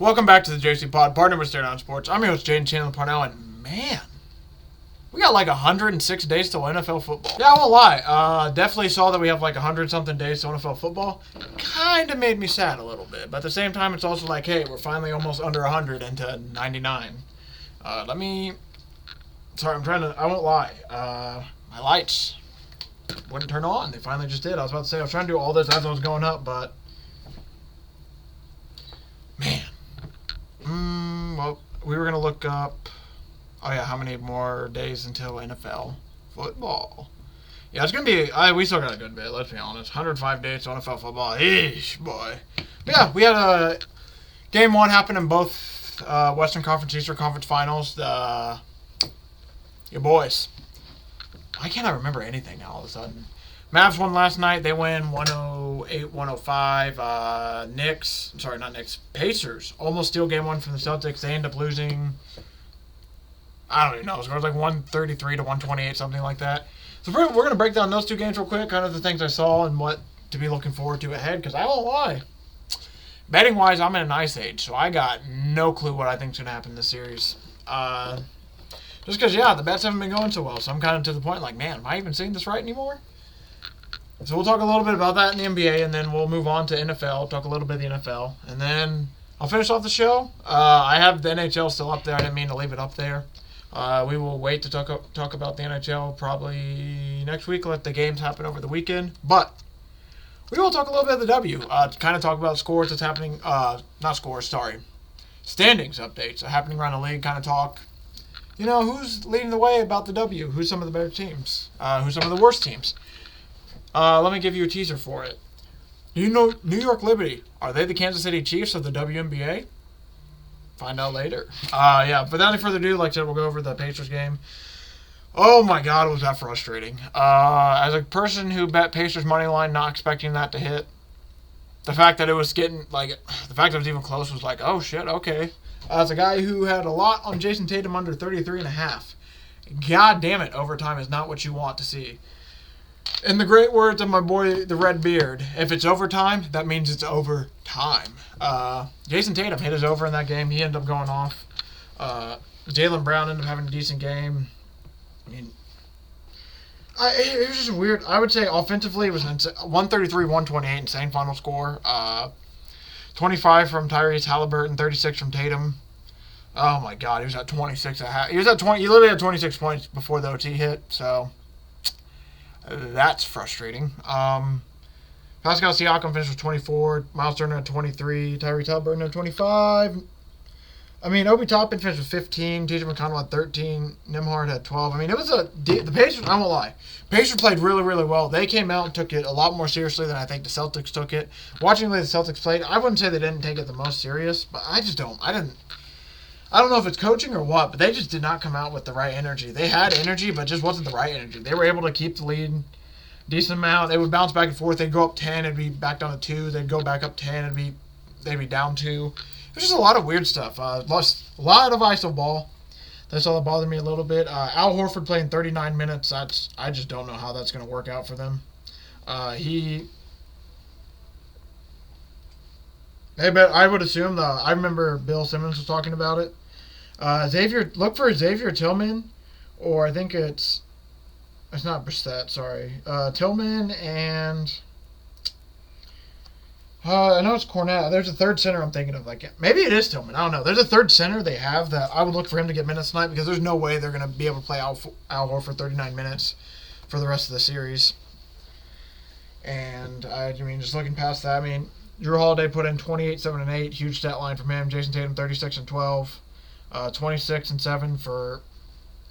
Welcome back to the JCPod, partner with Stare Down Sports. I'm your host, Jaden Chandler Parnell, and man, we got like 106 days till NFL football. Yeah, I won't lie. Definitely saw that we have like 100-something days till NFL football. Kind of made me sad a little bit, but at the same time, it's also like, hey, we're finally almost under 100 into 99. Sorry, I won't lie. My lights wouldn't turn on. They finally just did. I was about to say, I was trying to do all this as I was going up, but man. Well, we were going to look up, how many more days until NFL football. Yeah, it's going to be, we still got a good bit, let's be honest. 105 days to NFL football. Eesh, boy. But yeah, we had game one happen in both Western Conference, Eastern Conference finals. Your boys. Why can't I remember anything now all of a sudden? Mavs won last night. They win 108-105. Pacers almost steal game one from the Celtics. They end up losing, I don't even know. It was like 133-128, something like that. So we're going to break down those two games real quick, kind of the things I saw and what to be looking forward to ahead, because I won't lie. Betting-wise, I'm in an ice age, so I got no clue what I think is going to happen in this series. Just because, the bets haven't been going so well, so I'm kind of to the point like, man, am I even seeing this right anymore? So we'll talk a little bit about that in the NBA, and then we'll move on to NFL, talk a little bit of the NFL, and then I'll finish off the show. I have the NHL still up there. I didn't mean to leave it up there. We will wait to talk about the NHL probably next week, let the games happen over the weekend. But we will talk a little bit of the W, to kind of talk about scores that's happening, standings updates happening around the league, kind of talk, who's leading the way about the W, who's some of the better teams, who's some of the worst teams. Let me give you a teaser for it. New York Liberty, are they the Kansas City Chiefs of the WNBA? Find out later. But without any further ado, like I said, we'll go over the Pacers game. Oh my God, was that frustrating. As a person who bet Pacers money line, not expecting that to hit, the fact that it was even close was like, oh shit, okay. As a guy who had a lot on Jason Tatum under 33.5, God damn it, overtime is not what you want to see. In the great words of my boy, the Red Beard, if it's overtime, that means it's overtime. Jason Tatum hit his over in that game. He ended up going off. Jaylen Brown ended up having a decent game. I mean, it was just weird. I would say offensively it was 133-128, insane final score. 25 from Tyrese Halliburton, 36 from Tatum. Oh my God, he was at 26 at half. He literally had 26 points before the OT hit, so that's frustrating. Pascal Siakam finished with 24. Miles Turner at 23. Tyrese Halliburton at 25. Obi Toppin finished with 15. TJ McConnell had 13. Nembhard had 12. It was the Pacers, I won't lie. Pacers played really, really well. They came out and took it a lot more seriously than I think the Celtics took it. Watching the way the Celtics played, I wouldn't say they didn't take it the most serious, but I don't know if it's coaching or what, but they just did not come out with the right energy. They had energy, but it just wasn't the right energy. They were able to keep the lead a decent amount. They would bounce back and forth. They'd go up 10, it'd be back down to 2. They'd go back up 10, they'd be down 2. It was just a lot of weird stuff. Lost a lot of ISO ball. That's all that bothered me a little bit. Al Horford playing 39 minutes. I just don't know how that's going to work out for them. But I would assume I remember Bill Simmons was talking about it. Look for Xavier Tillman, or I think it's not Brissett, sorry. Tillman and I know it's Cornette. There's a third center I'm thinking of. Maybe it is Tillman. I don't know. There's a third center they have that I would look for him to get minutes tonight, because there's no way they're going to be able to play Al Horford 39 minutes for the rest of the series. And just looking past that, Drew Holiday put in 28, 7, and 8. Huge stat line from him. Jason Tatum 36 and 12. 26 and 7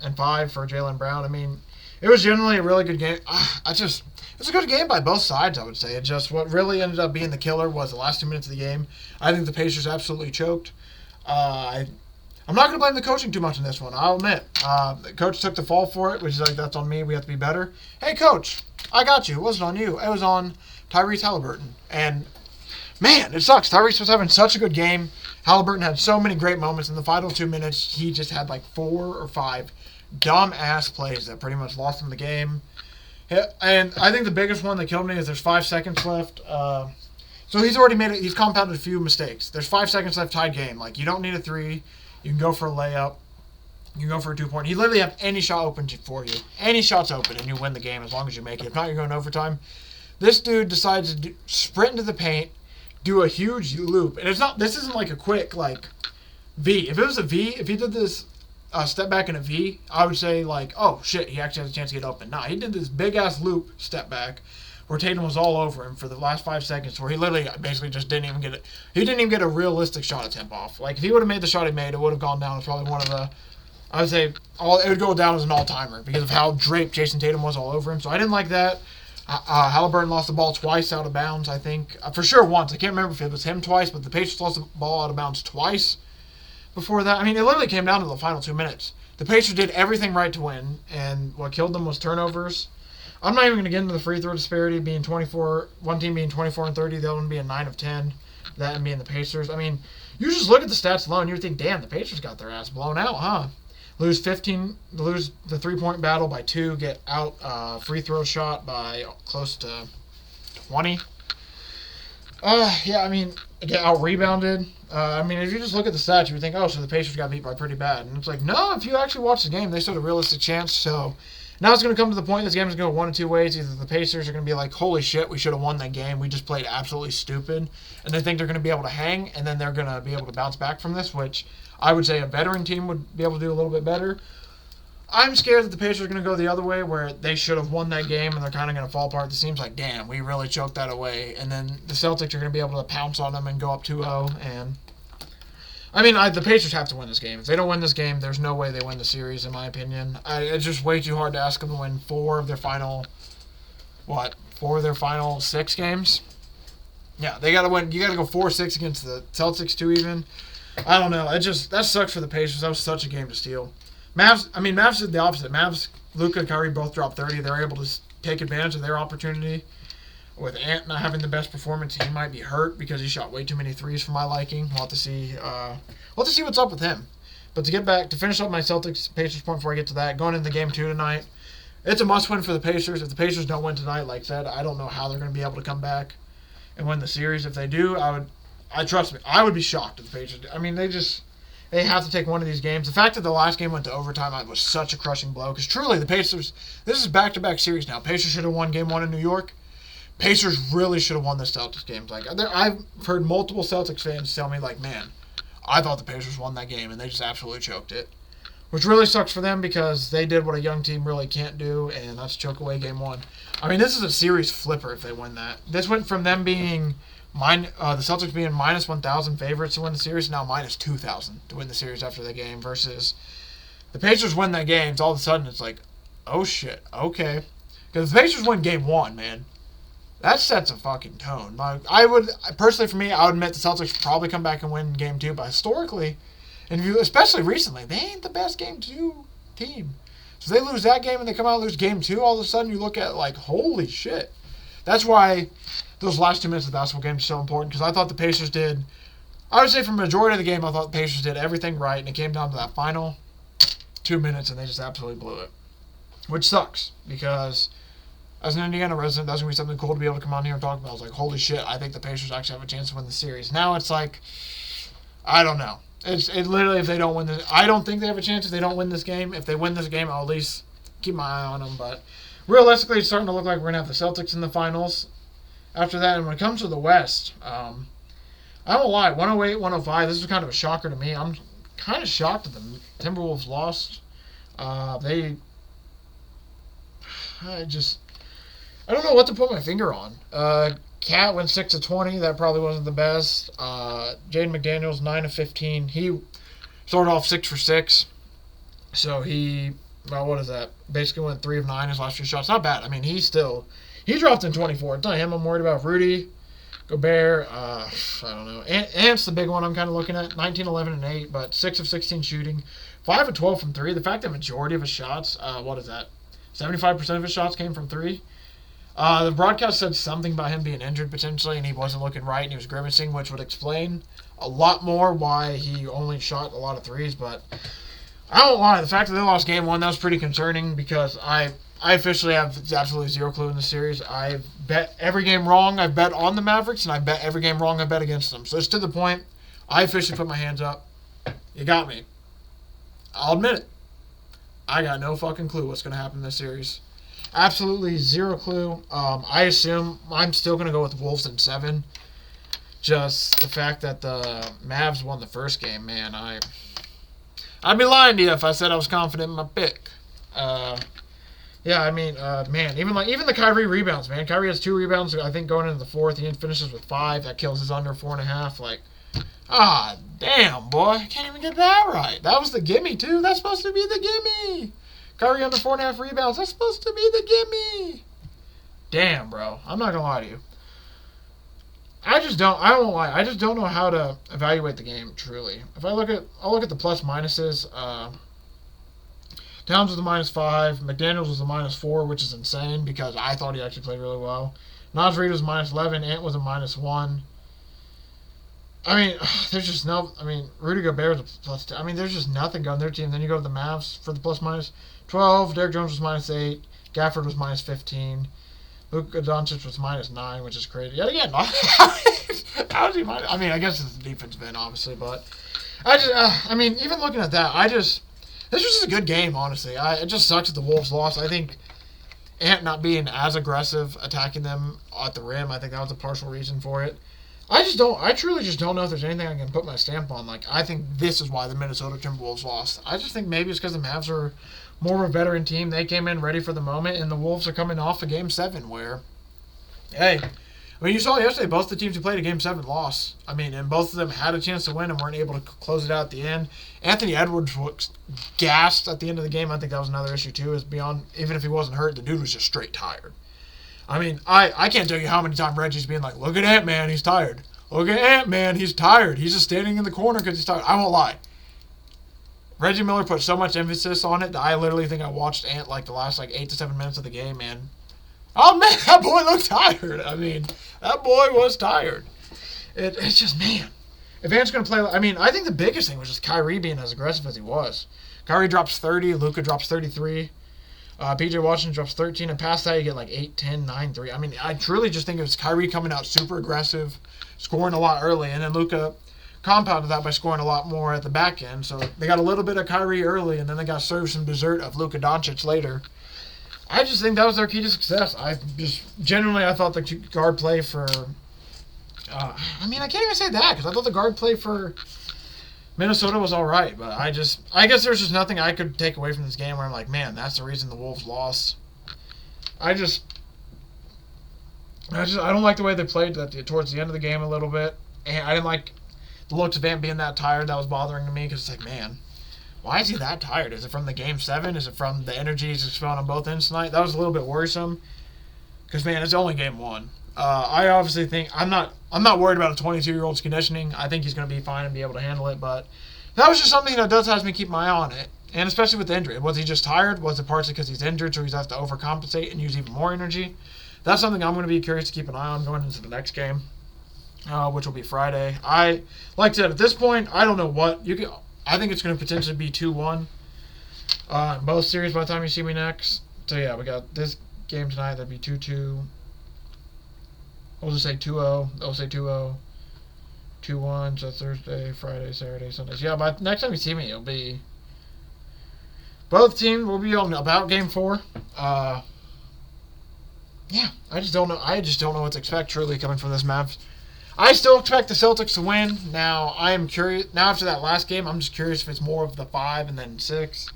and 5 for Jaylen Brown. It was generally a really good game. It was a good game by both sides, I would say. It just, what really ended up being the killer was the last 2 minutes of the game. I think the Pacers absolutely choked. I'm not going to blame the coaching too much in this one, I'll admit. The coach took the fall for it, which is that's on me. We have to be better. Hey, coach, I got you. It wasn't on you. It was on Tyrese Halliburton. And man, it sucks. Tyrese was having such a good game. Halliburton had so many great moments. In the final 2 minutes, he just had 4 or 5 dumb-ass plays that pretty much lost him the game. And I think the biggest one that killed me is there's 5 seconds left. So he's already made it. He's compounded a few mistakes. There's 5 seconds left, tied game. Like, you don't need a 3. You can go for a layup. You can go for a 2-point. You literally have any shot open for you. Any shot's open, and you win the game as long as you make it. If not, you're going overtime. This dude decides to sprint into the paint, do a huge loop. And this isn't like a quick, like, V. If it was a V, if he did this step back in a V, I would say, like, oh, shit, he actually has a chance to get open. Nah, he did this big-ass loop step back where Tatum was all over him for the last 5 seconds, where he literally basically just didn't even get it. He didn't even get a realistic shot attempt off. Like, if he would have made the shot he made, it would have gone down as probably one of the, I would say, it would go down as an all-timer because of how draped Jason Tatum was all over him. So I didn't like that. Halliburton lost the ball twice out of bounds, I think. For sure once. I can't remember if it was him twice, but the Pacers lost the ball out of bounds twice before that. I mean, it literally came down to the final 2 minutes. The Pacers did everything right to win, and what killed them was turnovers. I'm not even going to get into the free throw disparity being 24, one team being 24 and 30, the other one being 9 of 10, that and being the Pacers. I mean, you just look at the stats alone, you would think, damn, the Pacers got their ass blown out, huh? Lose the 3-point battle by 2, get out free throw shot by close to 20. Yeah, I mean, get out rebounded. I mean, if you just look at the stats, you would think, oh, so the Pacers got beat by pretty bad. And it's like, no, if you actually watch the game, they still had a realistic chance. So now it's going to come to the point this game is going to go one of 2 ways. Either the Pacers are going to be like, holy shit, we should have won that game. We just played absolutely stupid. And they think they're going to be able to hang, and then they're going to be able to bounce back from this, which I would say a veteran team would be able to do a little bit better. I'm scared that the Pacers are going to go the other way, where they should have won that game, and they're kind of going to fall apart. It seems like, damn, we really choked that away. And then the Celtics are going to be able to pounce on them and go up 2-0. And I mean, the Pacers have to win this game. If they don't win this game, there's no way they win the series, in my opinion. It's just way too hard to ask them to win 4 of their final 6 games? Yeah, they got to win. You got to go 4-6 against the Celtics, too, even. I don't know. That sucks for the Pacers. That was such a game to steal. Mavs did the opposite. Mavs, Luka and Kyrie both dropped 30. They're able to take advantage of their opportunity. With Ant not having the best performance, he might be hurt because he shot way too many threes for my liking. We'll have to see. What's up with him. But to finish up my Celtics Pacers point before I get to that, going into game 2 tonight, it's a must-win for the Pacers. If the Pacers don't win tonight, like I said, I don't know how they're going to be able to come back and win the series. If they do, trust me, I would be shocked if the Pacers. I mean, they have to take one of these games. The fact that the last game went to overtime was such a crushing blow because truly the Pacers. This is back-to-back series now. Pacers should have won game 1 in New York. Pacers really should have won the Celtics games. Like, I've heard multiple Celtics fans tell me, like, man, I thought the Pacers won that game, and they just absolutely choked it. Which really sucks for them because they did what a young team really can't do, and that's choke away game 1. I mean, this is a series flipper if they win that. This went from them being, the Celtics being minus 1,000 favorites to win the series, now minus 2,000 to win the series after the game, versus the Pacers win that game, so all of a sudden it's like, oh shit, okay. Because the Pacers win game 1, man. That sets a fucking tone. Personally, for me, I would admit the Celtics probably come back and win game 2, but historically, and especially recently, they ain't the best game 2 team. So they lose that game and they come out and lose game 2, all of a sudden you look at like, holy shit. That's why those last 2 minutes of the basketball game is so important, because I thought the Pacers did, I would say for the majority of the game, I thought the Pacers did everything right, and it came down to that final 2 minutes and they just absolutely blew it. Which sucks, because as an Indiana resident, that's going to be something cool to be able to come on here and talk about. I was like, holy shit, I think the Pacers actually have a chance to win the series. Now it's like, I don't know. It literally, if they don't win this, I don't think they have a chance if they don't win this game. If they win this game, I'll at least keep my eye on them. But realistically, it's starting to look like we're going to have the Celtics in the finals after that. And when it comes to the West, I won't lie, 108, 105, this is kind of a shocker to me. I'm kind of shocked that the Timberwolves lost. I don't know what to put my finger on. Cat went 6 of 20. That probably wasn't the best. Jaden McDaniels 9 of 15. He started off 6 for 6. So what is that? Basically went 3 of 9 his last few shots. Not bad. I mean, he dropped in 24. It's not him I'm worried about. Rudy Gobert, I don't know. Ant's the big one I'm kind of looking at. 19, 11, and 8, but 6 of 16 shooting. 5 of 12 from 3. The fact that majority of his shots, 75% of his shots came from 3. The broadcast said something about him being injured potentially, and he wasn't looking right, and he was grimacing, which would explain a lot more why he only shot a lot of threes. But I don't lie, the fact that they lost game 1, that was pretty concerning, because I I officially have absolutely zero clue in this series. I've bet every game wrong. I've bet on the Mavericks, and I bet every game wrong. I bet against them. So it's to the point. I officially put my hands up. You got me. I'll admit it. I got no fucking clue what's going to happen in this series. Absolutely zero clue. I assume I'm still going to go with Wolves in 7. Just the fact that the Mavs won the first game, man. I'd be lying to you if I said I was confident in my pick. Yeah, I mean, man, even the Kyrie rebounds, man. Kyrie has 2 rebounds, I think, going into the fourth. He finishes with 5. That kills his under 4.5. Like, damn, boy. I can't even get that right. That was the gimme, too. That's supposed to be the gimme. Kyrie under 4.5 rebounds. That's supposed to be the gimme. Damn, bro. I'm not going to lie to you. I won't lie. I just don't know how to evaluate the game, truly. I'll look at the plus minuses. Towns was a -5. McDaniels was a -4, which is insane because I thought he actually played really well. Naz Reid was -11. Ant was a -1. I mean, there's just no... I mean, Rudy Gobert was a +2. I mean, there's just nothing going their team. Then you go to the Mavs for the +/-12. Derrick Jones was -8. Gafford was -15. Luka Doncic was -9, which is crazy. Yet again, how is he minus? I mean, I guess it's the defensive end, obviously, but I mean, even looking at that, this was just a good game, honestly. It just sucks that the Wolves lost. I think Ant not being as aggressive attacking them at the rim, I think that was a partial reason for it. I truly just don't know if there's anything I can put my stamp on. Like, I think this is why the Minnesota Timberwolves lost. I just think maybe it's because the Mavs are more of a veteran team. They came in ready for the moment, and the Wolves are coming off of Game 7 where, hey, I mean, you saw yesterday both the teams who played a Game 7 lost. I mean, and both of them had a chance to win and weren't able to close it out at the end. Anthony Edwards was gassed at the end of the game. I think that was another issue, too, is beyond, even if he wasn't hurt, the dude was just straight tired. I mean, I can't tell you how many times Reggie's being like, look at Ant-Man, he's tired. Look at Ant-Man, he's tired. He's just standing in the corner because he's tired. I won't lie. Reggie Miller put so much emphasis on it that I literally think I watched Ant like the last 8 to 7 minutes of the game, man. Oh, man, that boy looked tired. I mean, that boy was tired. It's just, man. If Ant's going to play, I mean, I think the biggest thing was just Kyrie being as aggressive as he was. Kyrie drops 30, Luka drops 33. PJ Washington drops 13, and past that you get 8, 10, 9, 3. I mean, I truly just think it was Kyrie coming out super aggressive, scoring a lot early, and then Luka compounded that by scoring a lot more at the back end. So they got a little bit of Kyrie early, and then they got served some dessert of Luka Doncic later. I just think that was their key to success. I thought the guard play for... I mean, I can't even say that, because I thought the guard play for Minnesota was all right, but I guess there's just nothing I could take away from this game where I'm like, man, that's the reason the Wolves lost. I don't like the way they played towards the end of the game a little bit, and I didn't like the looks of Ant being that tired. That was bothering to me because it's like, man, why is he that tired? Is it from the Game 7? Is it from the energy he's expelling on both ends tonight? That was a little bit worrisome because, man, it's only Game 1. I obviously think I'm not worried about a 22-year-old's conditioning. I think he's going to be fine and be able to handle it, but that was just something that does have me keep my eye on it, and especially with the injury. Was he just tired? Was it partially because he's injured, so he's have to overcompensate and use even more energy? That's something I'm going to be curious to keep an eye on going into the next game, which will be Friday. Like I said, at this point, I don't know what you can. I think it's going to potentially be 2-1 in both series by the time you see me next. So yeah, we got this game tonight. That'd be 2-2. We'll just say 2-0. They'll say 2-0. 2-1. So Thursday, Friday, Saturday, Sunday. So yeah, by next time you see me, it'll be both teams will be on about Game 4. Yeah, I just don't know. I just don't know what to expect. Truly, coming from this Mavs. I still expect the Celtics to win. Now, I am curious. Now, after that last game, I'm just curious if it's more of the 5 and then 6.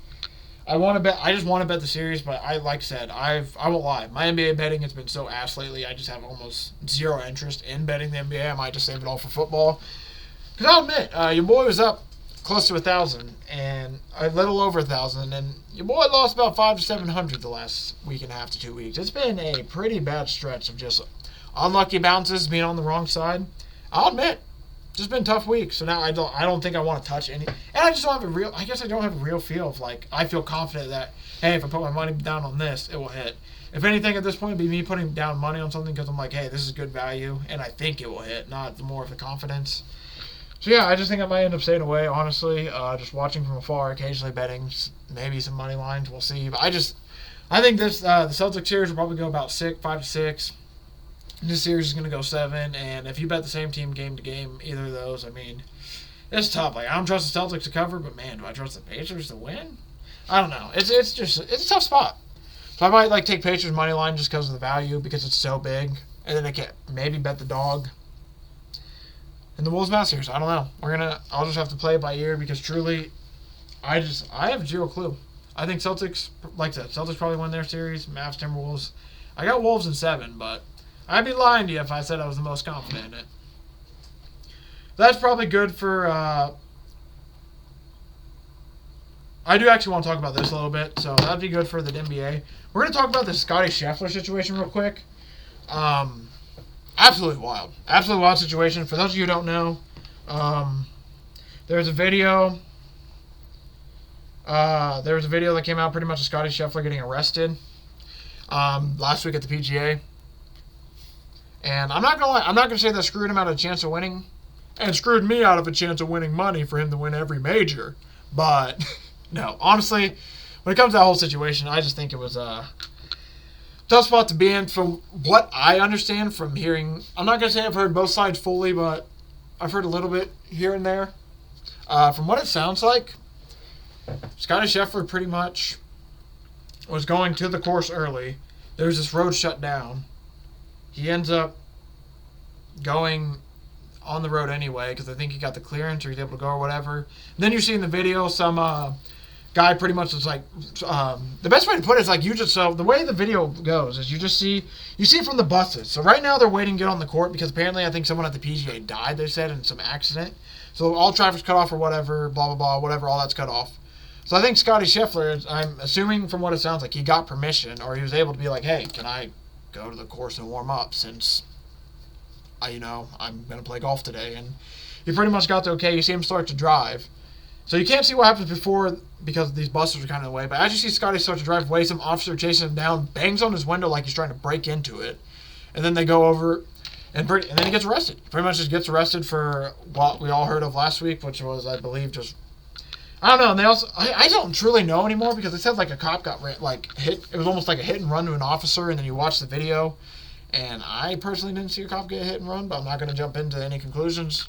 I just want to bet the series, but like I said, I won't lie. My NBA betting has been so ass lately. I just have almost zero interest in betting the NBA. I might just save it all for football. Because I'll admit, your boy was up close to 1,000 and a little over 1,000, and your boy lost about 500 to 700 the last week and a half to 2 weeks. It's been a pretty bad stretch of just unlucky bounces, being on the wrong side. I'll admit, it's just been tough weeks. So now I don't think I want to touch any. And I just don't have I don't have a real feel of I feel confident that, hey, if I put my money down on this, it will hit. If anything, at this point, it'd be me putting down money on something because I'm like, hey, this is good value, and I think it will hit, not more of the confidence. So yeah, I just think I might end up staying away, honestly. Just watching from afar, occasionally betting, maybe some money lines, we'll see. But I think the Celtics series will probably go about 5-6. This series is going to go 7, and if you bet the same team game to game, either of those, I mean, it's tough. Like, I don't trust the Celtics to cover, but man, do I trust the Pacers to win? I don't know. It's a tough spot. So I might like take Pacers money line just because of the value, because it's so big, and then I can maybe bet the dog. And the Wolves Mavs series, I don't know. I'll just have to play it by ear, because truly, I have zero clue. I think Celtics, like I said, Celtics probably win their series. Mavs, Timberwolves. I got Wolves in 7, but I'd be lying to you if I said I was the most confident in it. That's probably good for. I do actually want to talk about this a little bit, so that'd be good for the NBA. We're going to talk about the Scottie Scheffler situation real quick. Absolutely wild. Absolutely wild situation. For those of you who don't know, there's a video. There was a video that came out pretty much of Scottie Scheffler getting arrested last week at the PGA. And I'm not gonna lie, I'm not gonna say that screwed him out of a chance of winning, and screwed me out of a chance of winning money for him to win every major. But no, honestly, when it comes to that whole situation, I just think it was a tough spot to be in. From what I understand from hearing, I'm not gonna say I've heard both sides fully, but I've heard a little bit here and there. From what it sounds like, Scottie Scheffler pretty much was going to the course early. There was this road shut down. He ends up going on the road anyway, because I think he got the clearance or he's able to go or whatever. And then you see in the video some guy pretty much was like, the best way to put it is like so the way the video goes is you see it from the buses. So right now they're waiting to get on the court because apparently I think someone at the PGA died, they said, in some accident. So all traffic's cut off or whatever, blah, blah, blah, whatever, all that's cut off. So I think Scottie Scheffler, I'm assuming from what it sounds like, he got permission, or he was able to be like, hey, can I go to the course and warm up since I'm going to play golf today. And he pretty much got the okay. You see him start to drive. So you can't see what happens before because these buses are kind of in the way. But as you see Scottie start to drive away, some officer chases him down, bangs on his window like he's trying to break into it. And then they go over, and then he gets arrested. Pretty much just gets arrested for what we all heard of last week, which was, I believe, just... I don't know, and they also... I don't truly know anymore because they said like a cop got hit. It was almost like a hit and run to an officer, and then you watch the video. And I personally didn't see a cop get hit and run, but I'm not going to jump into any conclusions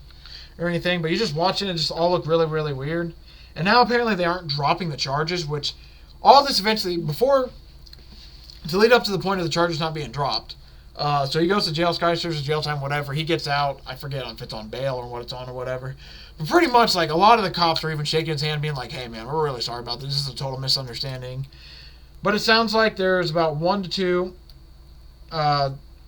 or anything. But you just watch it and it just all look really, really weird. And now apparently they aren't dropping the charges, which all this eventually, to lead up to the point of the charges not being dropped. So he goes to jail, Scottie serves his jail time, whatever. He gets out. I forget if it's on bail or what it's on or whatever. But pretty much, like, a lot of the cops are even shaking his hand, being like, hey, man, we're really sorry about this. This is a total misunderstanding. But it sounds like there's about 1 to 2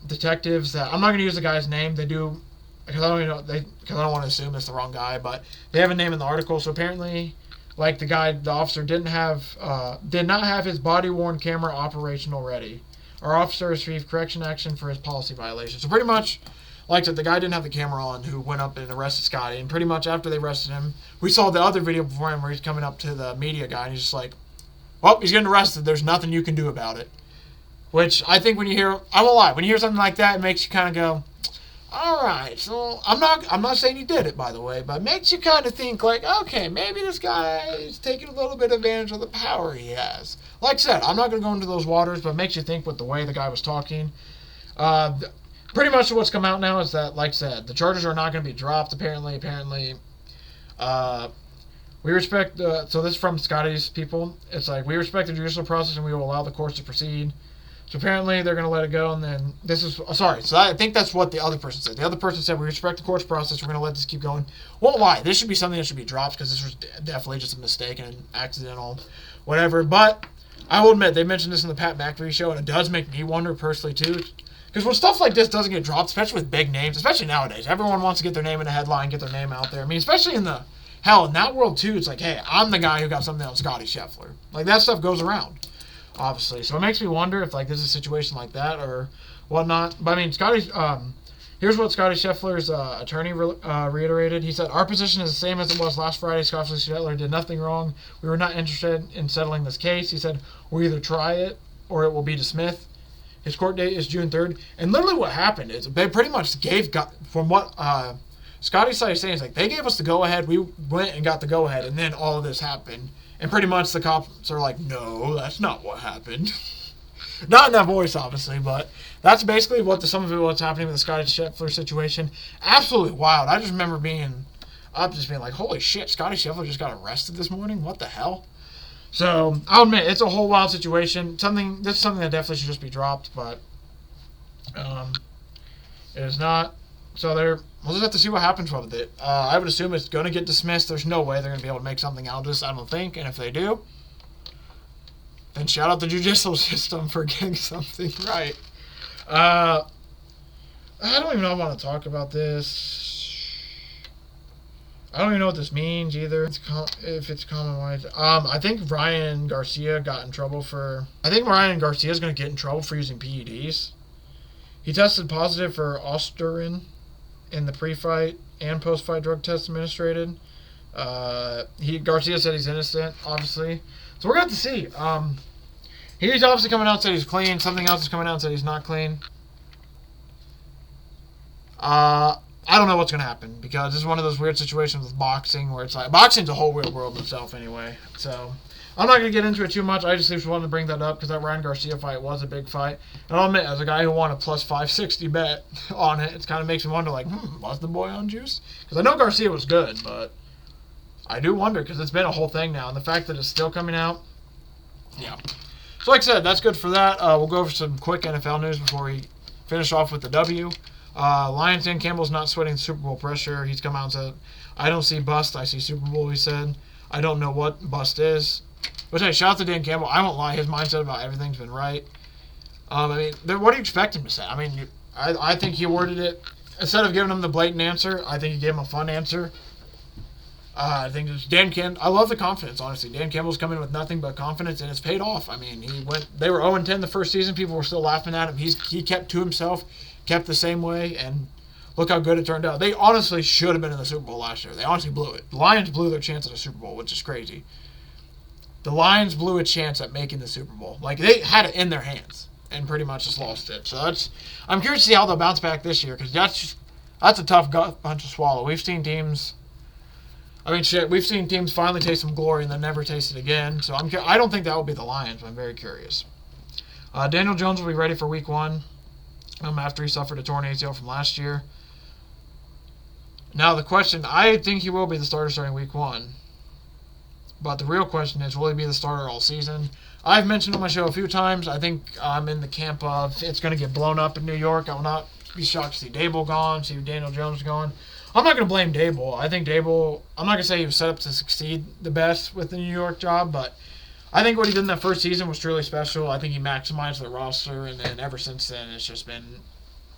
detectives that... I'm not going to use the guy's name. They do... Because I don't want to assume it's the wrong guy, but they have a name in the article. So apparently, like, the officer did not have his body-worn camera operational ready. Our officer received correction action for his policy violation. So pretty much, like I said, the guy didn't have the camera on who went up and arrested Scottie. And pretty much after they arrested him, we saw the other video before him where he's coming up to the media guy and he's just like, well, he's getting arrested. There's nothing you can do about it. Which I think when you hear, I won't lie, when you hear something like that, it makes you kind of go, all right, so I'm not saying he did it, by the way, but it makes you kind of think like, okay, maybe this guy is taking a little bit of advantage of the power he has. Like I said, I'm not going to go into those waters, but it makes you think with the way the guy was talking. Pretty much what's come out now is that, like I said, the charges are not going to be dropped, apparently. We respect, so this is from Scottie's people. It's like, we respect the judicial process and we will allow the courts to proceed. So apparently they're going to let it go, and then so I think that's what the other person said. The other person said, we respect the court's process, we're going to let this keep going. Won't lie, this should be something that should be dropped, because this was definitely just a mistake and an accidental whatever. But I will admit, they mentioned this in the Pat McAfee show, and it does make me wonder personally, too. Because when stuff like this doesn't get dropped, especially with big names, especially nowadays, everyone wants to get their name in a headline, get their name out there. I mean, especially in that world, too, it's like, hey, I'm the guy who got something on Scottie Scheffler. Like, that stuff goes around. Obviously. So it makes me wonder if, like, this is a situation like that or whatnot. But, I mean, here's what Scottie Scheffler's attorney reiterated. He said, our position is the same as it was last Friday. Scottie Scheffler did nothing wrong. We were not interested in settling this case. He said, we'll either try it or it will be dismissed. His court date is June 3rd. And literally what happened is they pretty much from what Scottie side is saying, is like, they gave us the go-ahead. We went and got the go-ahead, and then all of this happened. And pretty much the cops are like, no, that's not what happened. Not in that voice, obviously, but that's basically some of what's happening with the Scottie Scheffler situation. Absolutely wild. I just remember being like, holy shit, Scottie Scheffler just got arrested this morning? What the hell? So, I'll admit, it's a whole wild situation. This is something that definitely should just be dropped, but it is not. So we'll just have to see what happens with it. I would assume it's going to get dismissed. There's no way they're going to be able to make something out of this, I don't think. And if they do, then shout out the judicial system for getting something right. I don't even know if I want to talk about this. I don't even know what this means either. If it's common wise. I think Ryan Garcia got in trouble for... I think Ryan Garcia is going to get in trouble for using PEDs. He tested positive for Osterin in the pre-fight and post-fight drug test administered. Garcia said he's innocent, obviously. So we're going to have to see. He's obviously coming out and said he's clean. Something else is coming out and said he's not clean. I don't know what's going to happen because this is one of those weird situations with boxing where it's like... Boxing's a whole weird world in itself anyway. So I'm not going to get into it too much. I just wanted to bring that up because that Ryan Garcia fight was a big fight. And I'll admit, as a guy who won a plus 560 bet on it, it kind of makes me wonder, like, was the boy on juice? Because I know Garcia was good, but I do wonder because it's been a whole thing now. And the fact that it's still coming out, yeah. So like I said, that's good for that. We'll go over some quick NFL news before we finish off with the W. Lions Dan Campbell's not sweating Super Bowl pressure. He's come out and said, I don't see bust, I see Super Bowl, he said. I don't know what bust is. Which, hey, shout out to Dan Campbell. I won't lie, his mindset about everything's been right. I mean, what do you expect him to say? I mean, I think he worded it, instead of giving him the blatant answer, I think he gave him a fun answer. I think it's Dan Campbell. I love the confidence, honestly. Dan Campbell's coming with nothing but confidence, and it's paid off. I mean, they were 0-10 the first season. People were still laughing at him. He kept to himself, kept the same way, and look how good it turned out. They honestly should have been in the Super Bowl last year. They honestly blew it. The Lions blew their chance at a Super Bowl, which is crazy. The Lions blew a chance at making the Super Bowl. Like, they had it in their hands and pretty much just lost it. So I'm curious to see how they'll bounce back this year because that's a tough punch to swallow. We've seen teams... we've seen teams finally taste some glory and then never taste it again. So I don't think that will be the Lions, but I'm very curious. Daniel Jones will be ready for Week 1 after he suffered a torn ACL from last year. Now the question, I think he will be the starter starting Week 1. But the real question is, will he be the starter all season? I've mentioned on my show a few times, I think I'm in the camp of it's going to get blown up in New York. I will not be shocked to see Dable gone, see Daniel Jones gone. I'm not going to blame Dable. I think Dable, I'm not going to say he was set up to succeed the best with the New York job, but I think what he did in that first season was truly special. I think he maximized the roster, and then ever since then, it's just been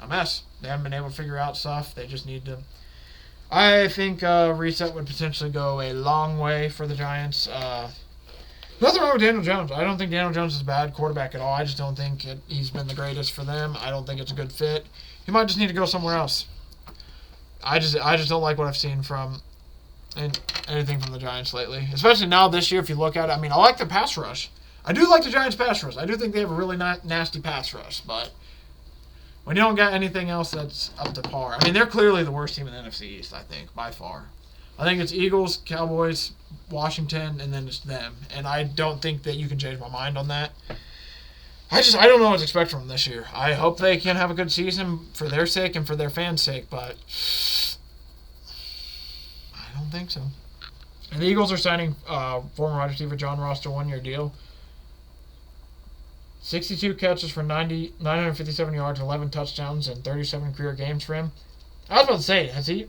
a mess. They haven't been able to figure out stuff. They just need to... I think reset would potentially go a long way for the Giants. Nothing wrong with Daniel Jones. I don't think Daniel Jones is a bad quarterback at all. I just don't think he's been the greatest for them. I don't think it's a good fit. He might just need to go somewhere else. I just don't like what I've seen from anything from the Giants lately. Especially now this year, if you look at it. I mean, I like the pass rush. I do like the Giants' pass rush. I do think they have a really nasty pass rush. But when you don't got anything else that's up to par. I mean, they're clearly the worst team in the NFC East, I think, by far. I think it's Eagles, Cowboys, Washington, and then it's them. And I don't think that you can change my mind on that. I don't know what to expect from them this year. I hope they can have a good season for their sake and for their fans' sake, but I don't think so. And the Eagles are signing former wide receiver John Ross to a 1-year deal. 62 catches for 957 yards, 11 touchdowns, and 37 career games for him. I was about to say, has he...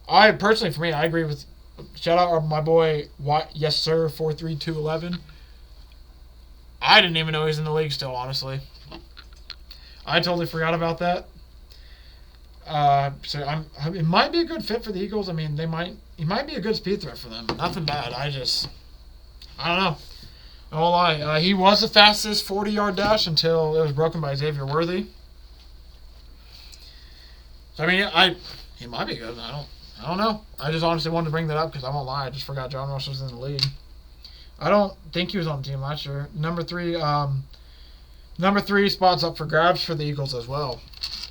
I personally, for me, I agree with... Shout out my boy, Yes Sir, 43211. I didn't even know he was in the league still, honestly. I totally forgot about that. So it might be a good fit for the Eagles. I mean, he might be a good speed threat for them. Nothing bad. I don't know. I won't lie. He was the fastest 40-yard dash until it was broken by Xavier Worthy. So, I mean, he might be good. I don't know. I just honestly wanted to bring that up because I won't lie. I just forgot John Ross was in the league. I don't think he was on the team last year. Number three spot's up for grabs for the Eagles as well.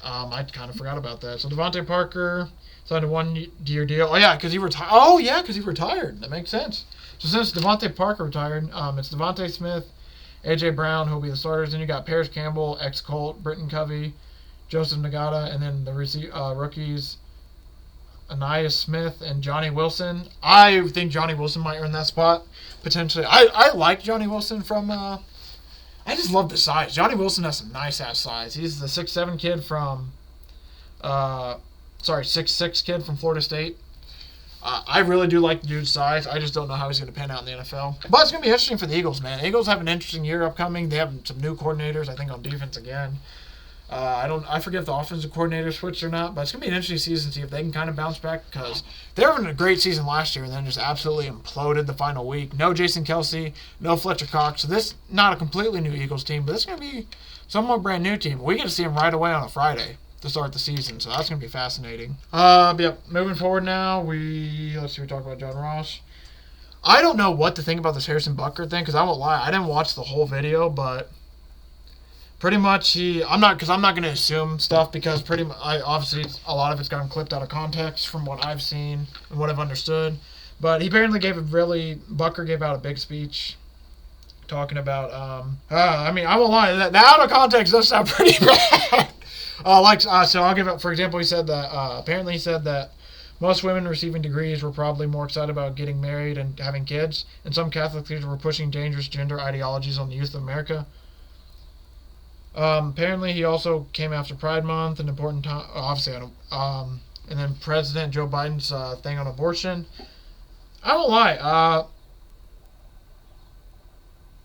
I kind of forgot about that. So Devontae Parker signed a 1-year deal. Oh yeah, because he retired. Oh yeah, because he retired. That makes sense. So since Devontae Parker retired, it's Devontae Smith, A.J. Brown, who'll be the starters. Then you got Paris Campbell, ex-Colt, Britton Covey, Joseph Nagata, and then the rookies, Anaya Smith and Johnny Wilson. I think Johnny Wilson might earn that spot, potentially. I like Johnny Wilson from... I just love the size. Johnny Wilson has some nice-ass size. He's the 6'7" kid from... 6'6" kid from Florida State. I really do like the dude's size. I just don't know how he's going to pan out in the NFL. But it's going to be interesting for the Eagles, man. Eagles have an interesting year upcoming. They have some new coordinators, I think, on defense again. I forget if the offensive coordinator switched or not, but it's going to be an interesting season to see if they can kind of bounce back, because they were having a great season last year and then just absolutely imploded the final week. No Jason Kelsey, no Fletcher Cox. So this not a completely new Eagles team, but this is going to be somewhat brand new team. We get to see them right away on a Friday to start the season, so that's going to be fascinating. Moving forward now, we talk about John Ross. I don't know what to think about this Harrison Butker thing, because I won't lie, I didn't watch the whole video, but pretty much I'm not going to assume stuff, because obviously a lot of it's gotten clipped out of context from what I've seen and what I've understood. But he apparently Butker gave out a big speech talking about, I won't lie, that out of context does sound pretty bad. So I'll give it, for example, he said that, apparently he said that most women receiving degrees were probably more excited about getting married and having kids, and some Catholic leaders were pushing dangerous gender ideologies on the youth of America. Apparently he also came after Pride Month, an important time, obviously, and then President Joe Biden's thing on abortion. I won't lie,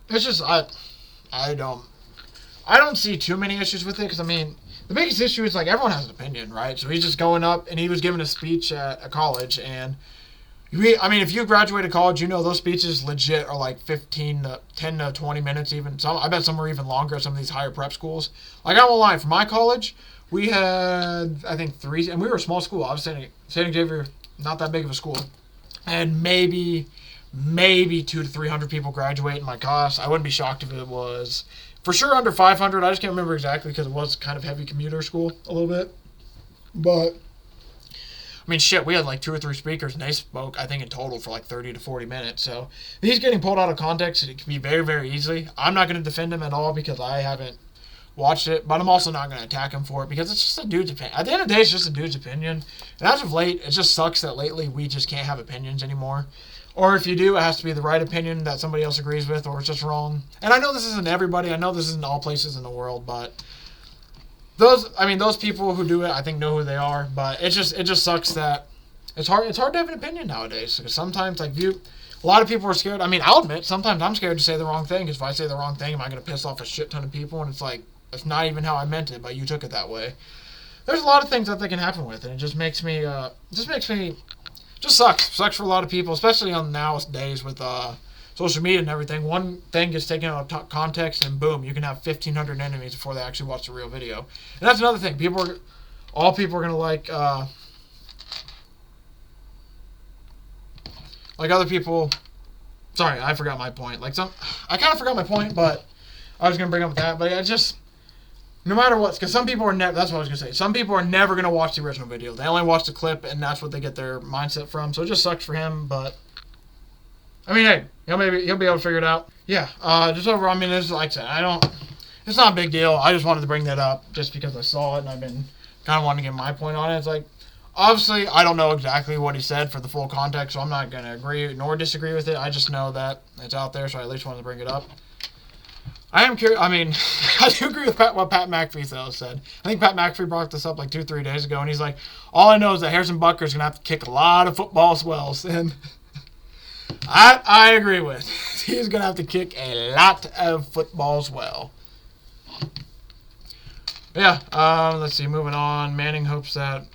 it's just, I don't see too many issues with it, because, the biggest issue is, everyone has an opinion, right? So he's just going up, and he was giving a speech at a college, and if you graduated college, those speeches legit are 10 to 20 minutes even. I bet some are even longer at some of these higher prep schools. I won't lie, for my college, we had, I think, 3, and we were a small school. Obviously, St. Xavier, not that big of a school. And maybe 200 to 300 people graduate in my class. I wouldn't be shocked if it was for sure under 500. I just can't remember exactly, because it was kind of heavy commuter school a little bit. But we had 2 or 3 speakers, and they spoke, I think, in total for 30 to 40 minutes. So he's getting pulled out of context, and it can be very, very easily. I'm not going to defend him at all, because I haven't watched it, but I'm also not going to attack him for it, because it's just a dude's opinion. At the end of the day, it's just a dude's opinion. And as of late, it just sucks that lately we just can't have opinions anymore. Or if you do, it has to be the right opinion that somebody else agrees with, or it's just wrong. And I know this isn't everybody. I know this isn't all places in the world, but those people who do it, I think, know who they are. But it just sucks that it's hard to have an opinion nowadays. Because sometimes, a lot of people are scared. I'll admit, sometimes I'm scared to say the wrong thing, because if I say the wrong thing, am I going to piss off a shit ton of people? And it's not even how I meant it, but you took it that way. There's a lot of things that can happen with it, and it just makes me, just sucks for a lot of people, especially on nowadays with social media and everything. One thing gets taken out of context, and boom, you can have 1,500 enemies before they actually watch the real video. And that's another thing. All people are gonna like other people. Sorry, I forgot my point. I kind of forgot my point, but I was gonna bring up that. But no matter what, because some people are never, that's what I was going to say, some people are never going to watch the original video. They only watch the clip, and that's what they get their mindset from. So it just sucks for him, but hey, he'll be able to figure it out. Yeah, just overall, it's like I said, it's not a big deal. I just wanted to bring that up just because I saw it, and I've been kind of wanting to get my point on it. It's obviously, I don't know exactly what he said for the full context, so I'm not going to agree nor disagree with it. I just know that it's out there, so I at least wanted to bring it up. I am curious. I do agree with what Pat McAfee said. I think Pat McAfee brought this up 2 or 3 days ago, and he's like, all I know is that Harrison Butker is going to have to kick a lot of football swells. And I agree with. He's going to have to kick a lot of footballs well. Yeah, let's see, moving on. Manning hopes that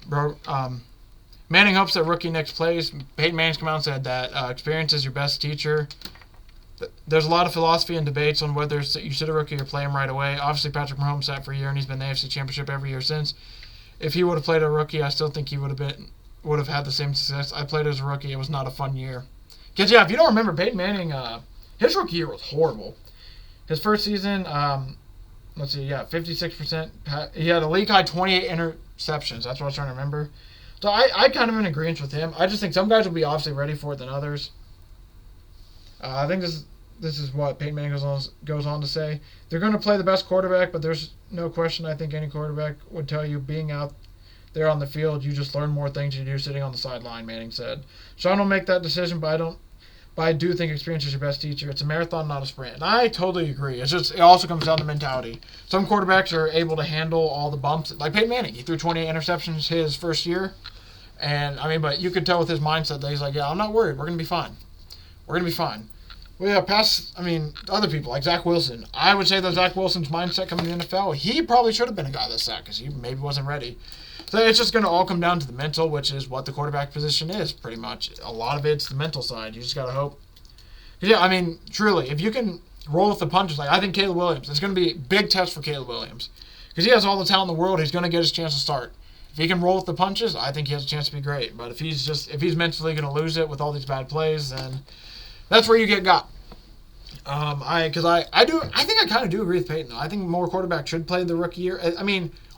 rookie next plays. Peyton Manning's come out and said that experience is your best teacher. There's a lot of philosophy and debates on whether you sit a rookie or play him right away. Obviously, Patrick Mahomes sat for a year, and he's been in the AFC Championship every year since. If he would have played a rookie, I still think he would have had the same success. I played as a rookie. It was not a fun year. Because, if you don't remember, Peyton Manning, his rookie year was horrible. His first season, 56%. He had a league-high 28 interceptions. That's what I was trying to remember. So I kind of in agreement with him. I just think some guys will be obviously ready for it than others. I think this is what Peyton Manning goes on to say. They're going to play the best quarterback, but there's no question I think any quarterback would tell you being out there on the field, you just learn more things you do sitting on the sideline, Manning said. Sean will make that decision, but I do think experience is your best teacher. It's a marathon, not a sprint. And I totally agree. It also comes down to mentality. Some quarterbacks are able to handle all the bumps. Like Peyton Manning, he threw 28 interceptions his first year. And, but you could tell with his mindset that he's like, yeah, I'm not worried. We're going to be fine. We're going to be fine. Well, yeah, other people, like Zach Wilson. I would say that Zach Wilson's mindset coming to the NFL, he probably should have been a guy that's sacked because he maybe wasn't ready. So it's just going to all come down to the mental, which is what the quarterback position is, pretty much. A lot of it's the mental side. You just got to hope. Yeah, truly, if you can roll with the punches, like I think Caleb Williams, it's going to be a big test for Caleb Williams. Because he has all the talent in the world, he's going to get his chance to start. If he can roll with the punches, I think he has a chance to be great. But if he's mentally going to lose it with all these bad plays, then that's where you get got. I think I kind of do agree with Peyton. I think more quarterbacks should play the rookie year.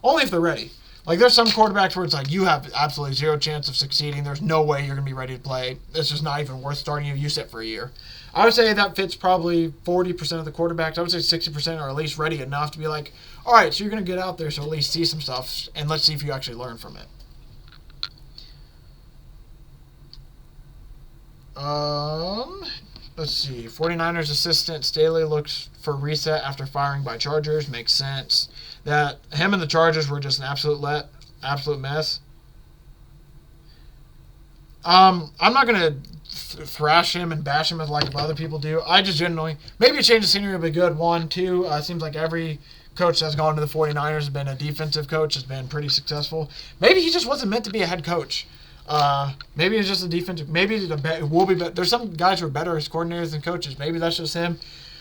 Only if they're ready. Like, there's some quarterbacks where it's like, you have absolutely zero chance of succeeding. There's no way you're going to be ready to play. It's just not even worth starting you. You sit for a year. I would say that fits probably 40% of the quarterbacks. I would say 60% are at least ready enough to be like, all right, so you're going to get out there, so at least see some stuff, and let's see if you actually learn from it. Let's see. 49ers assistant Staley looks for reset after firing by Chargers. Makes sense. That him and the Chargers were just an absolute mess. I'm not going to thrash him and bash him as like other people do. I just genuinely, maybe a change of scenery would be good. 1, 2, seems like every coach that's gone to the 49ers has been a defensive coach, has been pretty successful. Maybe he just wasn't meant to be a head coach. Maybe it's just a defensive. Maybe it will be better. There's some guys who are better as coordinators than coaches. Maybe that's just him.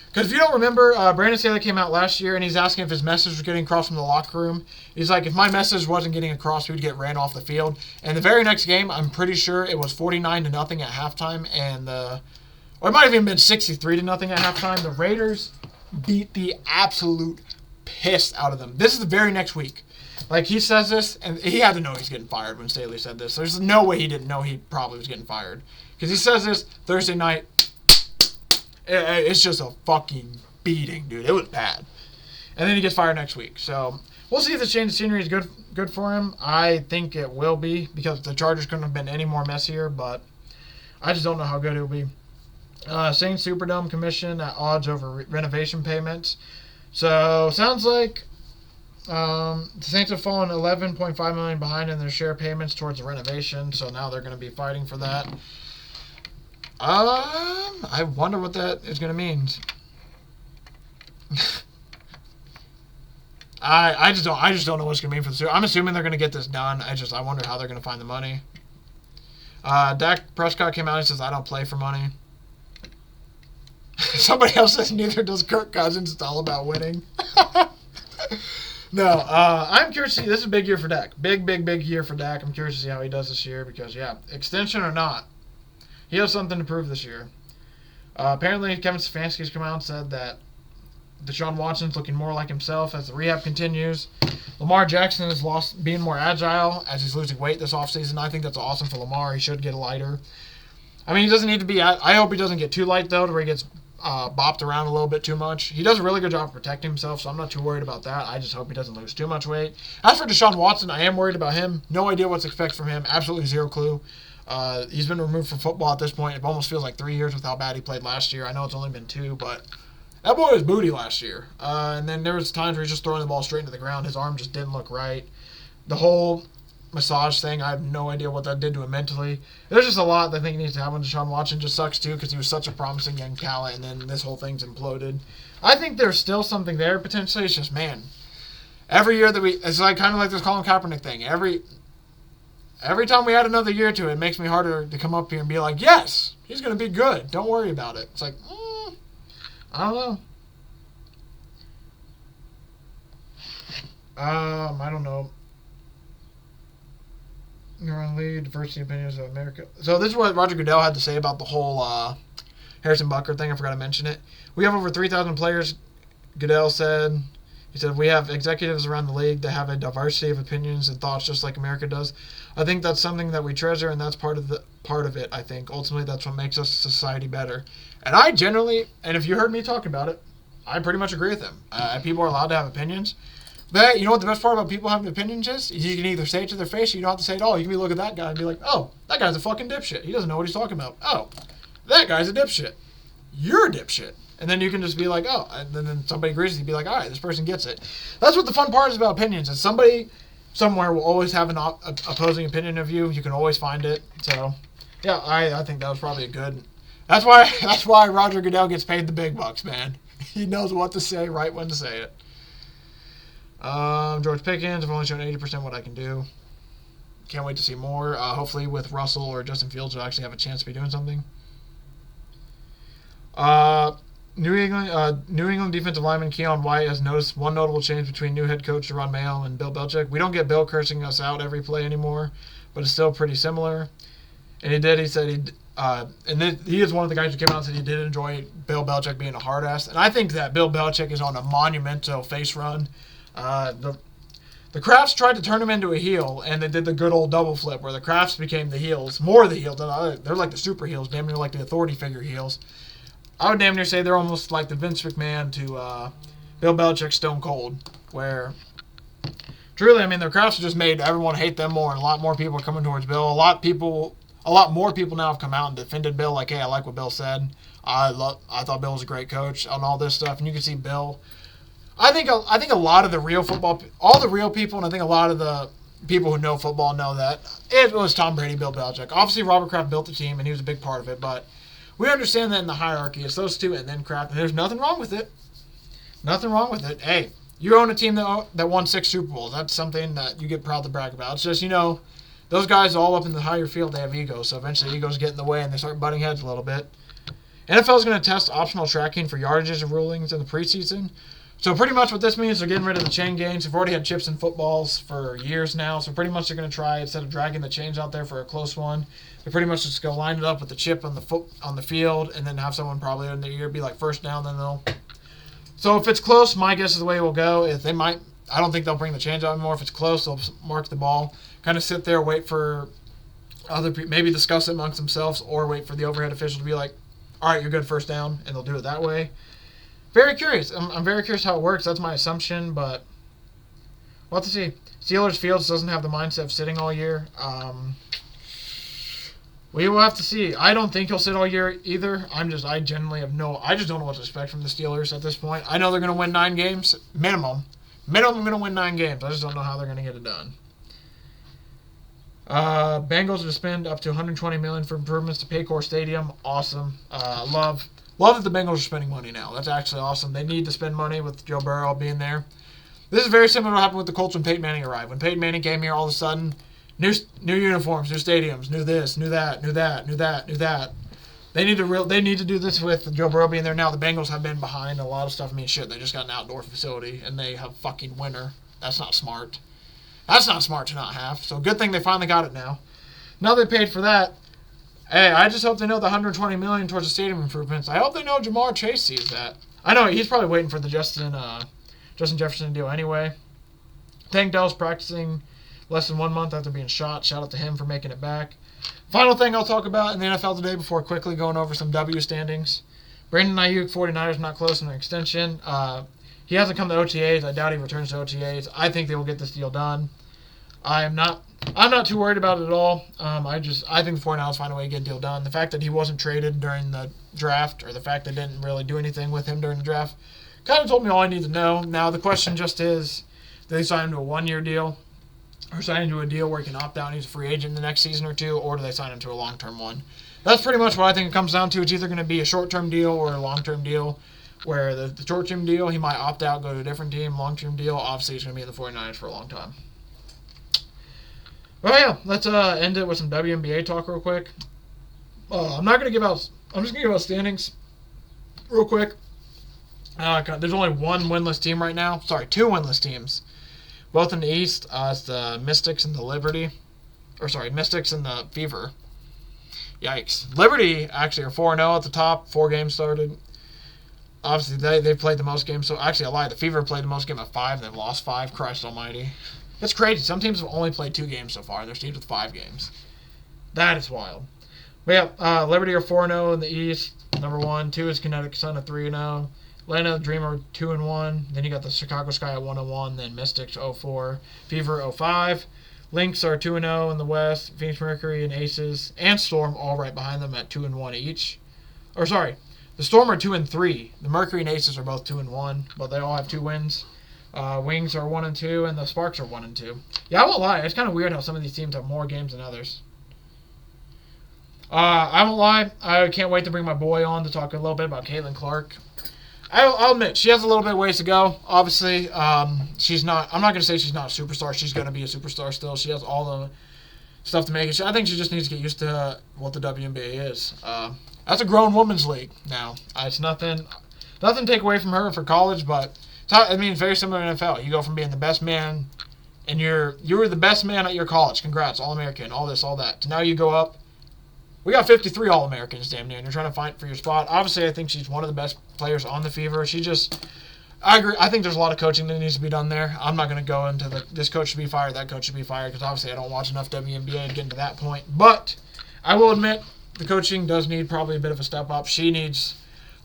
Because if you don't remember, Brandon Staley came out last year and he's asking if his message was getting across from the locker room. He's like, if my message wasn't getting across, we would get ran off the field. And the very next game, I'm pretty sure it was 49-0 at halftime, or it might have even been 63-0 at halftime. The Raiders beat the absolute piss out of them. This is the very next week. Like, he says this, and he had to know he's getting fired when Staley said this. There's no way he didn't know he probably was getting fired. Because he says this Thursday night. It's just a fucking beating, dude. It was bad. And then he gets fired next week. So, we'll see if this change of scenery is good for him. I think it will be, because the Chargers couldn't have been any more messier, but I just don't know how good it will be. Saints Superdome Commission at odds over renovation payments. So, sounds like the Saints have fallen $11.5 million behind in their share payments towards the renovation, so now they're going to be fighting for that. I wonder what that is going to mean. I just don't know what it's going to mean for the Super. I'm assuming they're going to get this done. I wonder how they're going to find the money. Dak Prescott came out and says, I don't play for money. Somebody else says, neither does Kirk Cousins. It's all about winning. No, I'm curious to see. This is a big year for Dak. Big year for Dak. I'm curious to see how he does this year because, yeah, extension or not, he has something to prove this year. Apparently, Kevin Stefanski's come out and said that Deshaun Watson's looking more like himself as the rehab continues. Lamar Jackson has lost being more agile as he's losing weight this offseason. I think that's awesome for Lamar. He should get lighter. He doesn't need to be. I hope he doesn't get too light, though, to where he gets bopped around a little bit too much. He does a really good job of protecting himself, so I'm not too worried about that. I just hope he doesn't lose too much weight. As for Deshaun Watson, I am worried about him. No idea what to expect from him. Absolutely zero clue. He's been removed from football at this point. It almost feels like 3 years with how bad he played last year. I know it's only been 2, but that boy was booty last year. And then there was times where he's just throwing the ball straight into the ground. His arm just didn't look right. The whole massage thing, I have no idea what that did to him mentally. There's just a lot that I think needs to happen. Deshaun Watson just sucks too because he was such a promising young talent, and then this whole thing's imploded. I think there's still something there potentially. It's just, man, every year that it's like kind of like this Colin Kaepernick thing. Every time we add another year to it, it makes me harder to come up here and be like, yes, he's going to be good. Don't worry about it. It's like, I don't know. I don't know. Lead diversity opinions of America. So this is what Roger Goodell had to say about the whole Harrison Butker thing. I forgot to mention it. We have over 3,000 players, Goodell said. He said, we have executives around the league that have a diversity of opinions and thoughts just like America does. I think that's something that we treasure, and that's part of it, I think. Ultimately, that's what makes us society better. And I generally, and if you heard me talk about it, I pretty much agree with him. People are allowed to have opinions. But you know what the best part about people having opinions is? You can either say it to their face or you don't have to say it all. You can be look at that guy and be like, oh, that guy's a fucking dipshit. He doesn't know what he's talking about. Oh, that guy's a dipshit. You're a dipshit. And then you can just be like, oh, and then somebody agrees with you, be like, all right, this person gets it. That's what the fun part is about opinions. Is somebody somewhere will always have an opposing opinion of you. You can always find it. So, yeah, I think that was probably a good. That's why Roger Goodell gets paid the big bucks, man. He knows what to say, right when to say it. George Pickens, I've only shown 80% what I can do. Can't wait to see more. Hopefully with Russell or Justin Fields will actually have a chance to be doing something. New England defensive lineman Keon White has noticed one notable change between new head coach Jerron Mayo and Bill Belichick. We don't get Bill cursing us out every play anymore, but it's still pretty similar. And he said he is one of the guys who came out and said he did enjoy Bill Belichick being a hard ass. And I think that Bill Belichick is on a monumental face run. The Crafts tried to turn him into a heel, and they did the good old double flip where the Crafts became the heels, more of the heels. They're like the super heels, damn near like the authority figure heels. I would damn near say they're almost like the Vince McMahon to Bill Belichick Stone Cold, where truly, I mean, the Crafts just made everyone hate them more, and a lot more people are coming towards Bill. A lot more people now have come out and defended Bill, like, hey, I like what Bill said. I thought Bill was a great coach and all this stuff, and you can see Bill. I think a lot of the real football, all the real people, and I think a lot of the people who know football know that it was Tom Brady, Bill Belichick. Obviously, Robert Kraft built the team, and he was a big part of it, but we understand that in the hierarchy, it's those two and then Kraft, and there's nothing wrong with it. Nothing wrong with it. Hey, you own a team that won 6 Super Bowls. That's something that you get proud to brag about. It's just, those guys all up in the higher field, they have egos, so eventually egos get in the way and they start butting heads a little bit. NFL is going to test optional tracking for yardages and rulings in the preseason. So pretty much what this means, they're getting rid of the chain games. They've already had chips in footballs for years now, so pretty much they're going to try, instead of dragging the chains out there for a close one, they pretty much just go line it up with the chip on the field and then have someone probably in their ear be like first down, then they'll. So if it's close, my guess is the way it will go. If they might, I don't think they'll bring the chains out anymore. If it's close, they'll mark the ball, kind of sit there, wait for other people, maybe discuss it amongst themselves, or wait for the overhead official to be like, all right, you're good, first down, and they'll do it that way. Very curious. I'm very curious how it works. That's my assumption, but we'll have to see. Steelers Fields doesn't have the mindset of sitting all year. We will have to see. I don't think he'll sit all year either. I just don't know what to expect from the Steelers at this point. I know they're going to win 9 games, minimum. Minimum going to win 9 games. I just don't know how they're going to get it done. Bengals to spend up to $120 million for improvements to Paycor Stadium. Awesome. Love that the Bengals are spending money now. That's actually awesome. They need to spend money with Joe Burrow being there. This is very similar to what happened with the Colts when Peyton Manning arrived. When Peyton Manning came here, all of a sudden, new uniforms, new stadiums, new this, new that. They need to do this with Joe Burrow being there now. The Bengals have been behind a lot of stuff. I mean, shit, they just got an outdoor facility, and they have fucking winter. That's not smart. That's not smart to not have. So good thing they finally got it now. Now they paid for that. Hey, I just hope they know the $120 million towards the stadium improvements. I hope they know Jamar Chase sees that. I know he's probably waiting for the Justin Jefferson deal anyway. Tank Dell's practicing less than 1 month after being shot. Shout out to him for making it back. Final thing I'll talk about in the NFL today before quickly going over some W standings. Brandon Ayuk, 49ers, not close in their extension. He hasn't come to OTAs. I doubt he returns to OTAs. I think they will get this deal done. I'm not too worried about it at all. I think the 49ers find a way to get a deal done. The fact that he wasn't traded during the draft, or the fact they didn't really do anything with him during the draft, kind of told me all I need to know. Now the question just is, do they sign him to a 1-year deal, or sign him to a deal where he can opt out and he's a free agent the next season or two, or do they sign him to a long-term one? That's pretty much what I think it comes down to. It's either going to be a short-term deal or a long-term deal, where the short-term deal, he might opt out, go to a different team. Long-term deal, obviously, he's going to be in the 49ers for a long time. Well, yeah, let's end it with some WNBA talk real quick. I'm just going to give out standings real quick. There's only one winless team right now. Sorry, 2 winless teams. Both in the East. It's the Mystics and the Liberty. Mystics and the Fever. Yikes. Liberty actually are 4-0 at the top. 4 games started. Obviously, they played the most games. So, actually, I lied. The Fever played the most games at 5, and they've lost 5. Christ almighty. It's crazy. Some teams have only played 2 games so far. There's teams with 5 games. That is wild. But yeah, Liberty are 4-0 in the East. Number 1. 2 is Kinetic Sun at 3-0. Atlanta Dreamer 2-1. Then you got the Chicago Sky at 1-1. Then Mystics 0-4. Fever 0-5. Lynx are 2-0 in the West. Phoenix Mercury and Aces and Storm all right behind them at 2-1 each. Or sorry, the Storm are 2-3. The Mercury and Aces are both 2-1, but they all have 2 wins. Wings are 1-2, and the Sparks are 1-2. Yeah, I won't lie. It's kind of weird how some of these teams have more games than others. I won't lie. I can't wait to bring my boy on to talk a little bit about Caitlin Clark. I'll admit, she has a little bit of ways to go. Obviously, she's not. I'm not going to say she's not a superstar. She's going to be a superstar still. She has all the stuff to make it. I think she just needs to get used to what the WNBA is. That's a grown women's league now. It's nothing to take away from her for college, but it's very similar to NFL. You go from being the best man, and you were the best man at your college. Congrats, All-American, all this, all that. To now you go up. We got 53 All-Americans, damn near, and you're trying to fight for your spot. Obviously, I think she's one of the best players on the Fever. I agree. I think there's a lot of coaching that needs to be done there. I'm not going to go into this coach should be fired, that coach should be fired, because obviously I don't watch enough WNBA to get into that point. But I will admit the coaching does need probably a bit of a step up. She needs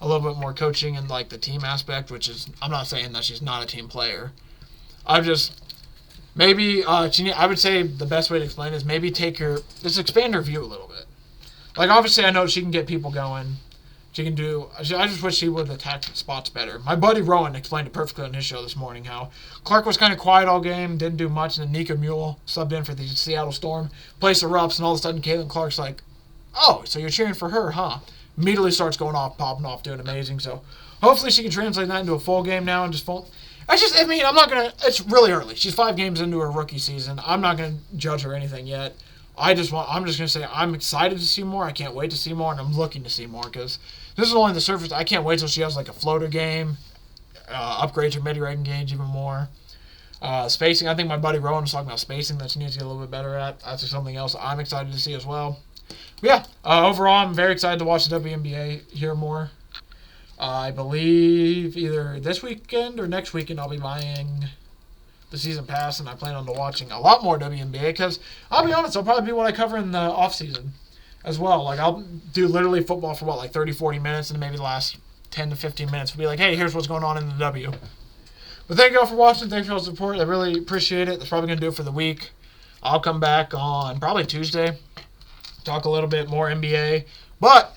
a little bit more coaching in like the team aspect, which is, I'm not saying that she's not a team player. I would say the best way to explain it is maybe just expand her view a little bit. Like, obviously, I know she can get people going. I just wish she would attack spots better. My buddy Rowan explained it perfectly on his show this morning how Clark was kind of quiet all game, didn't do much, and then Nika Mule subbed in for the Seattle Storm. Place erupts, and all of a sudden Caitlin Clark's like, oh, so you're cheering for her, huh? Immediately starts going off, popping off, doing amazing. So hopefully she can translate that into a full game now and just full. I'm not going to, it's really early. She's 5 games into her rookie season. I'm not going to judge her anything yet. I'm just going to say I'm excited to see more. I can't wait to see more, and I'm looking to see more because this is only the surface. I can't wait till she has like a floater game, upgrades her mid-range game even more. Spacing, I think my buddy Rowan was talking about spacing that she needs to get a little bit better at. That's just something else I'm excited to see as well. But yeah, overall, I'm very excited to watch the WNBA, hear more. I believe either this weekend or next weekend I'll be buying the season pass, and I plan on watching a lot more WNBA because I'll be honest, it'll probably be what I cover in the offseason as well. Like, I'll do literally football for 30, 40 minutes, and maybe the last 10 to 15 minutes will be like, hey, here's what's going on in the W. But thank you all for watching. Thanks for all the support. I really appreciate it. That's probably going to do it for the week. I'll come back on probably Tuesday, talk a little bit more NBA. But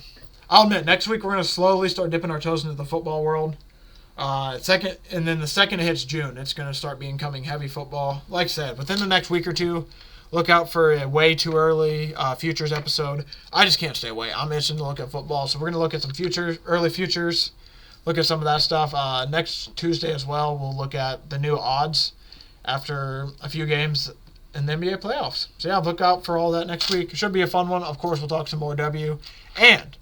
I'll admit, next week we're going to slowly start dipping our toes into the football world. The second it hits June, it's going to start becoming heavy football. Like I said, within the next week or two, look out for a way too early futures episode. I just can't stay away. I'm itching to look at football, so we're going to look at some early futures, look at some of that stuff. Next Tuesday as well, we'll look at the new odds after a few games in the NBA playoffs. So yeah, look out for all that next week. It should be a fun one. Of course, we'll talk some more W. And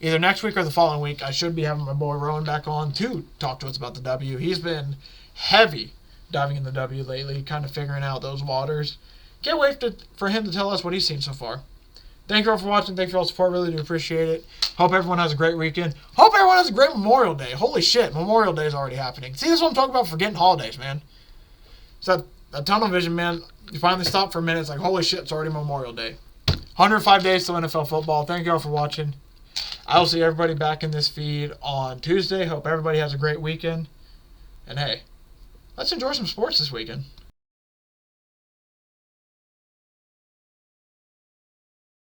either next week or the following week, I should be having my boy Rowan back on to talk to us about the W. He's been heavy diving in the W lately, kind of figuring out those waters. Can't wait for him to tell us what he's seen so far. Thank you all for watching. Thank you for all the support. Really do appreciate it. Hope everyone has a great weekend. Hope everyone has a great Memorial Day. Holy shit, Memorial Day is already happening. See, this is what I'm talking about, forgetting holidays, man. So that tunnel vision, man, you finally stop for a minute. It's like, holy shit, it's already Memorial Day. 105 days to NFL football. Thank you all for watching. I will see everybody back in this feed on Tuesday. Hope everybody has a great weekend. And hey, let's enjoy some sports this weekend.